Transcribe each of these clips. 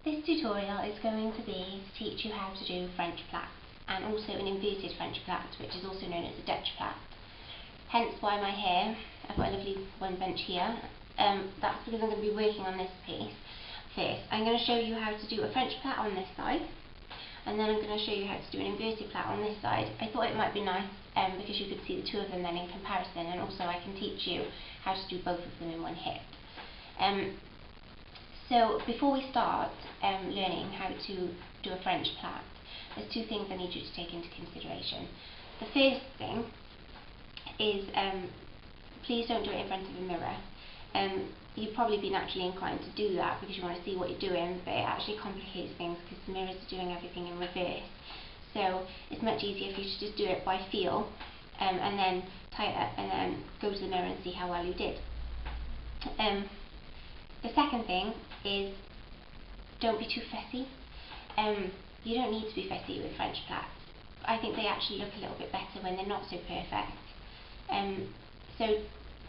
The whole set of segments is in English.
This tutorial is going to be to teach you how to do French plaits, and also an inverted French plait, which is also known as a Dutch plait. Hence why my hair, I've got a lovely one bunch here. That's because I'm going to be working on this piece first. I'm going to show you how to do a French plait on this side, and then I'm going to show you how to do an inverted plait on this side. I thought it might be nice because you could see the two of them then in comparison, and also I can teach you how to do both of them in one hit. So before we start learning how to do a French plait, there's two things I need you to take into consideration. The first thing is please don't do it in front of a mirror. You'd probably be naturally inclined to do that because you want to see what you're doing, but it actually complicates things because the mirrors are doing everything in reverse. So it's much easier if you should just do it by feel and then tie it up and then go to the mirror and see how well you did. The second thing is don't be too fussy. You don't need to be fussy with French plaits. I think they actually look a little bit better when they're not so perfect. So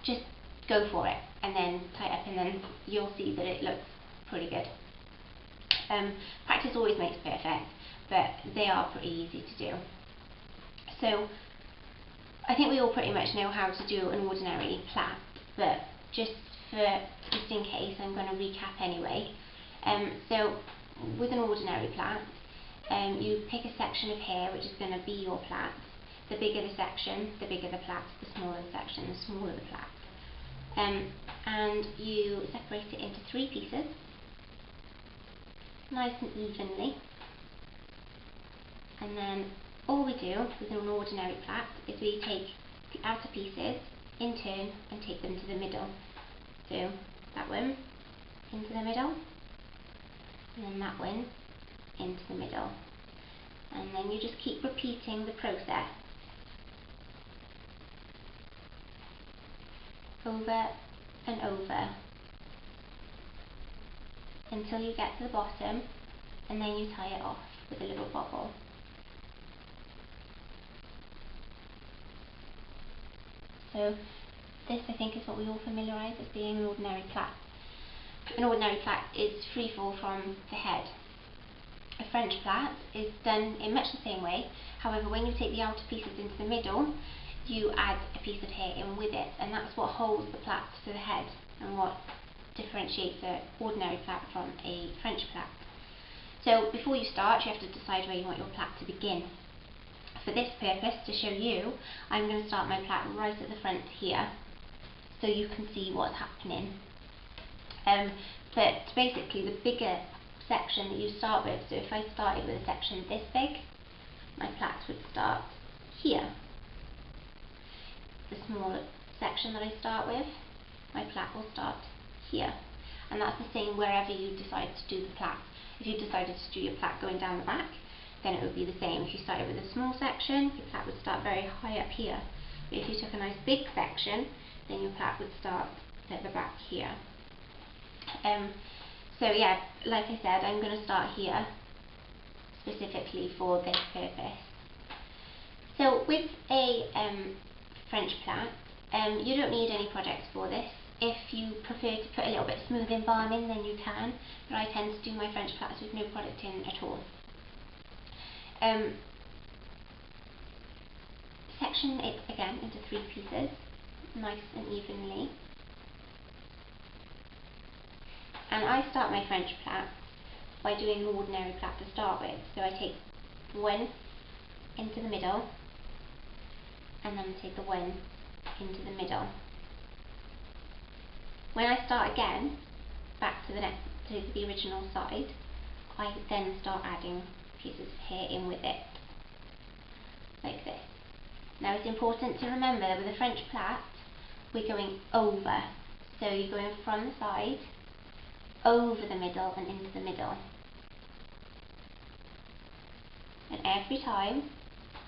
just go for it and then tie it up and then you'll see that it looks pretty good. Practice always makes perfect, but they are pretty easy to do. So I think we all pretty much know how to do an ordinary plait, but just in case, I'm going to recap anyway. So with an ordinary plait, you pick a section of hair which is going to be your plait. The bigger the section, the bigger the plait. The smaller the section, the smaller the plait. And you separate it into 3 pieces, nice and evenly. And then all we do with an ordinary plait is we take the outer pieces in turn and take them to the middle. So that one into the middle, and then that one into the middle, and then you just keep repeating the process over and over until you get to the bottom, and then you tie it off with a little bobble. So this, I think, is what we all familiarise as being an ordinary plait. An ordinary plait is free fall from the head. A French plait is done in much the same way. However, when you take the outer pieces into the middle, you add a piece of hair in with it, and that's what holds the plait to the head and what differentiates an ordinary plait from a French plait. So before you start, you have to decide where you want your plait to begin. For this purpose, to show you, I'm going to start my plait right at the front here, so you can see what's happening. But basically the bigger section that you start with, so if I started with a section this big, my plait would start here. The smaller section that I start with, my plait will start here. And that's the same wherever you decide to do the plait. If you decided to do your plait going down the back, then it would be the same. If you started with a small section, your plait would start very high up here. But if you took a nice big section, then your plait would start at the back here. So yeah, like I said, I'm going to start here specifically for this purpose. So with a French plait, you don't need any products for this. If you prefer to put a little bit of smoothing balm in, then you can, but I tend to do my French plaits with no product in at all. Section it again into 3 pieces, nice and evenly. And I start my French plait by doing an ordinary plait to start with. So I take one into the middle, and then take the one into the middle. When I start again, back to the original side, I then start adding pieces of hair in with it, like this. Now it's important to remember that with a French plait, we're going over. So you're going from the side, over the middle and into the middle. And every time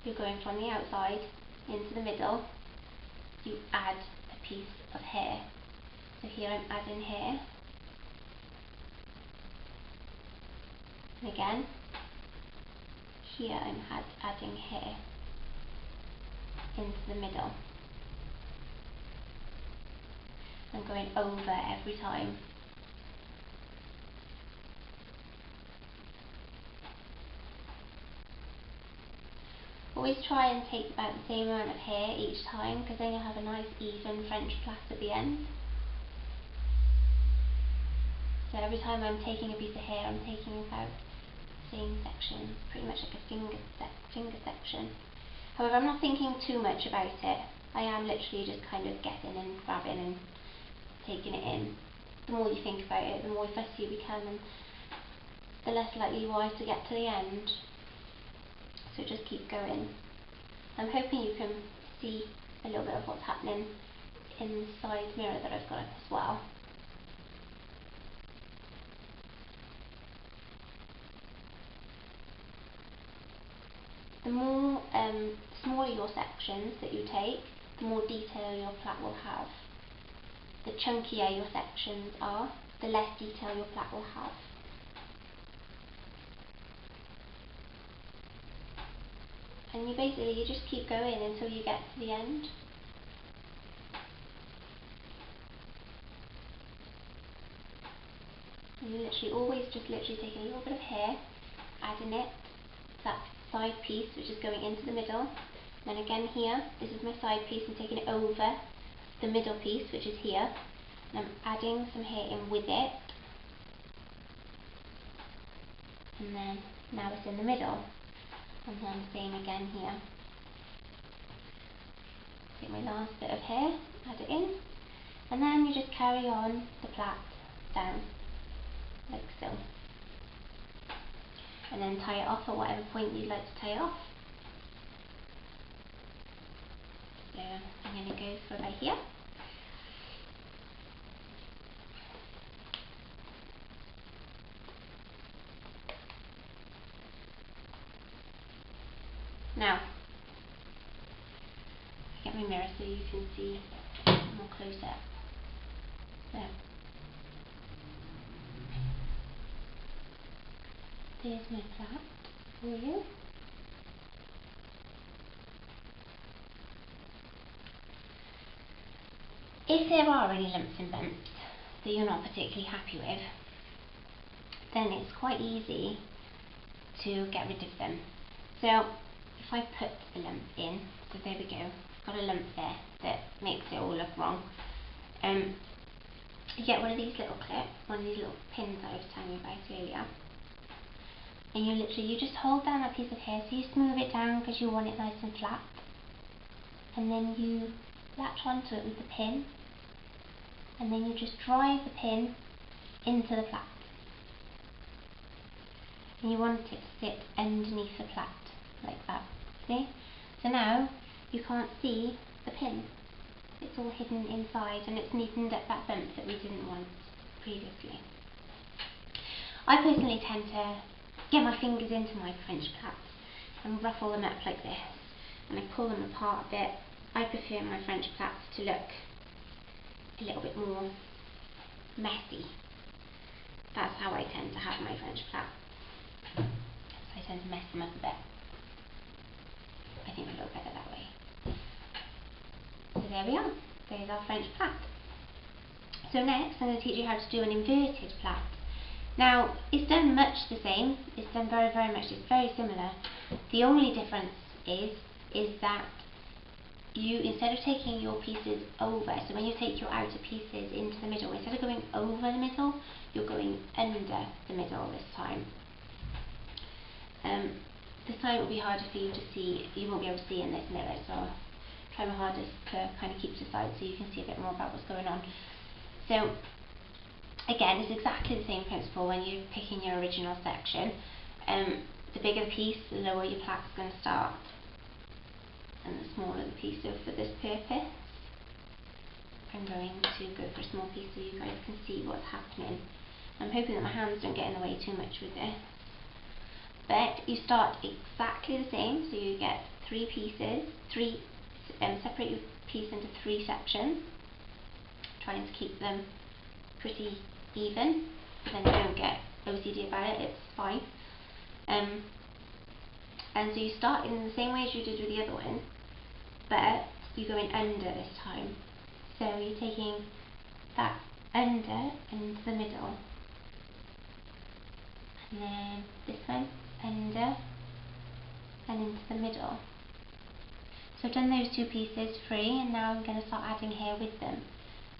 you're going from the outside into the middle, you add a piece of hair. So here I'm adding hair. And again, here I'm adding hair into the middle. I'm going over every time. Always try and take about the same amount of hair each time, because then you'll have a nice even French plait at the end. So every time I'm taking a piece of hair, I'm taking about the same section, pretty much like a finger section. However, I'm not thinking too much about it. I am literally just kind of getting and grabbing and taking it in. The more you think about it, the more fussy you become, and the less likely you are to get to the end. So just keep going. I'm hoping you can see a little bit of what's happening in the side mirror that I've got up as well. The more smaller your sections that you take, the more detail your plait will have. The chunkier your sections are, the less detail your plait will have. And you just keep going until you get to the end. And you literally always just take a little bit of hair, adding it to that side piece which is going into the middle. Then again here, this is my side piece, and taking it over the middle piece which is here, and I'm adding some hair in with it. And then now it's in the middle. And then same again here. Take my last bit of hair, add it in, and then you just carry on the plait down, like so. And then tie it off at whatever point you'd like to tie it off. So I'm going to go for about here. Now, I get my mirror so you can see more close up. So, there's my plait for you. If there are any lumps and bumps that you're not particularly happy with, then it's quite easy to get rid of them. So, if I put a lump in, so there we go, I've got a lump there that makes it all look wrong. You get one of these little clips, one of these little pins that I was telling you about earlier, and you just hold down that piece of hair, so you smooth it down because you want it nice and flat, and then you latch onto it with the pin, and then you just drive the pin into the plait. And you want it to sit underneath the plait, like that. See? So now you can't see the pin. It's all hidden inside, and it's neatened up that bump that we didn't want previously. I personally tend to get my fingers into my French plaits and ruffle them up like this, and I pull them apart a bit. I prefer my French plaits to look a little bit more messy. That's how I tend to have my French plaits. So I tend to mess them up a bit. I think they look better that way. So there we are. There's our French plait. So next I'm going to teach you how to do an inverted plait. Now it's done much the same. It's done very much. It's very similar. The only difference is that you, instead of taking your pieces over, so when you take your outer pieces into the middle, instead of going over the middle, you're going under the middle this time. This time it will be harder for you to see. You won't be able to see in this mirror, so I'll try my hardest to kind of keep to the side so you can see a bit more about what's going on. So again, it's exactly the same principle when you're picking your original section. The bigger the piece, the lower your plait's going to start, and the smaller the piece. So for this purpose, I'm going to go for a small piece so you guys can see what's happening. I'm hoping that my hands don't get in the way too much with this. But you start exactly the same, so you get three pieces, separate your piece into three sections, trying to keep them pretty even, but then you don't get OCD about it, it's fine. And so you start in the same way as you did with the other one, but you're going under this time. So you're taking that under and into the middle, and then this one under and into the middle. So I've done those two pieces free, and now I'm going to start adding hair with them.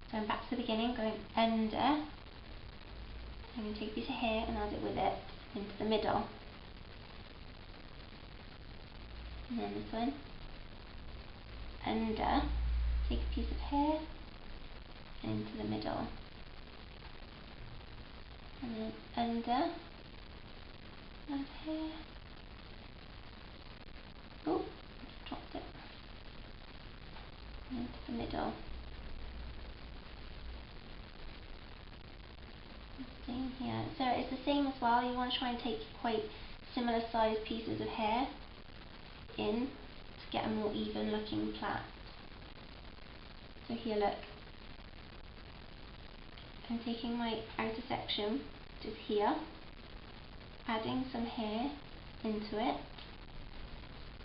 So I'm back to the beginning, going under. I'm going to take a piece of hair and add it with it into the middle. And then this one. Under. Take a piece of hair and into the middle. And then under. Add hair. Oh, just dropped it. Into the middle. Same here. So it's the same as well. You want to try and take quite similar sized pieces of hair in to get a more even looking plait. So here, look. I'm taking my outer section, which is here, adding some hair into it,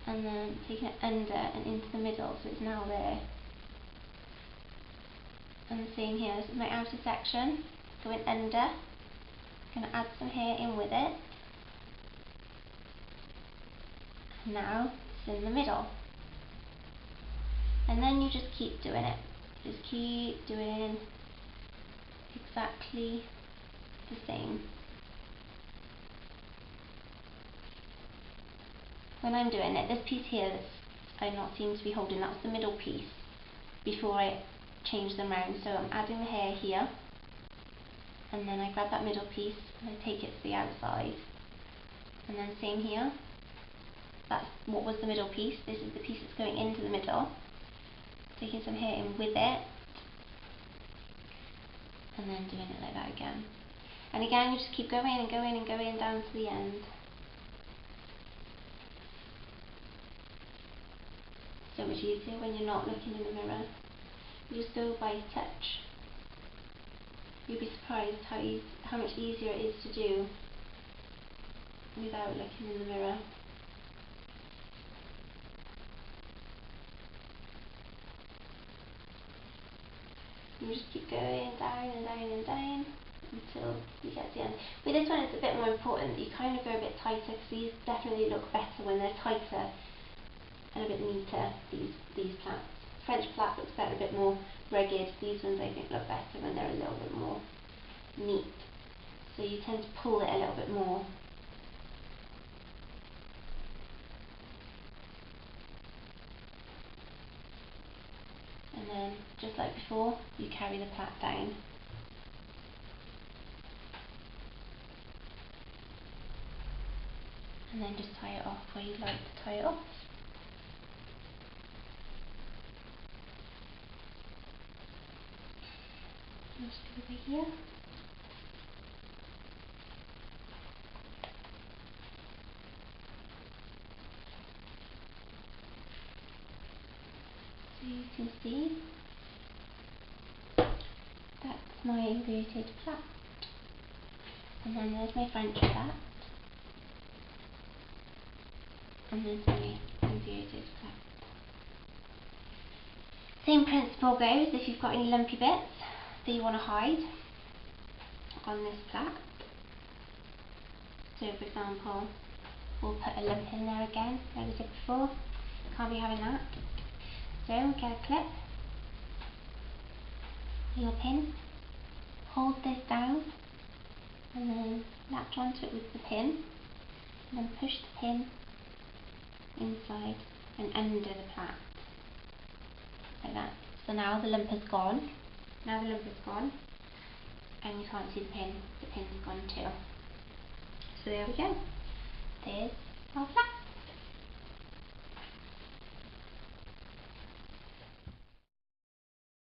and then taking it under and into the middle, so it's now there. And the same here, this is my outer section, going under, I'm going to add some hair in with it, and now it's in the middle. And then you just keep doing it, just keep doing exactly the same. When I'm doing it, this piece here that I not seem to be holding, that's the middle piece before I change them round. So I'm adding the hair here, and then I grab that middle piece and I take it to the outside, and then same here, that's what was the middle piece, this is the piece that's going into the middle, taking some hair in with it, and then doing it like that again. And again, you just keep going and going and going down to the end. So much easier when you're not looking in the mirror. You just go by touch. You'll be surprised how much easier it is to do without looking in the mirror. You just keep going down and down and down until you get to the end. With this one, it's a bit more important that you kind of go a bit tighter, because these definitely look better when they're tighter and a bit neater, these plaits. French plait looks better, a bit more rugged. These ones I think look better when they're a little bit more neat. So you tend to pull it a little bit more. And then, just like before, you carry the plait down. And then just tie it off where you'd like to tie it off. Just over here. So you can see that's my inverted plait. And then there's my French plait. And there's my inverted plait. Same principle goes if you've got any lumpy bits that you want to hide on this plait. So for example, we'll put a lump in there again, like we did before. Can't be having that. So get a clip, your pin, hold this down, and then latch onto it with the pin, and then push the pin inside and under the plait, like that. So now the lump is gone. Now the lump is gone, and you can't see the pin. The pin's gone too. So there we go. There's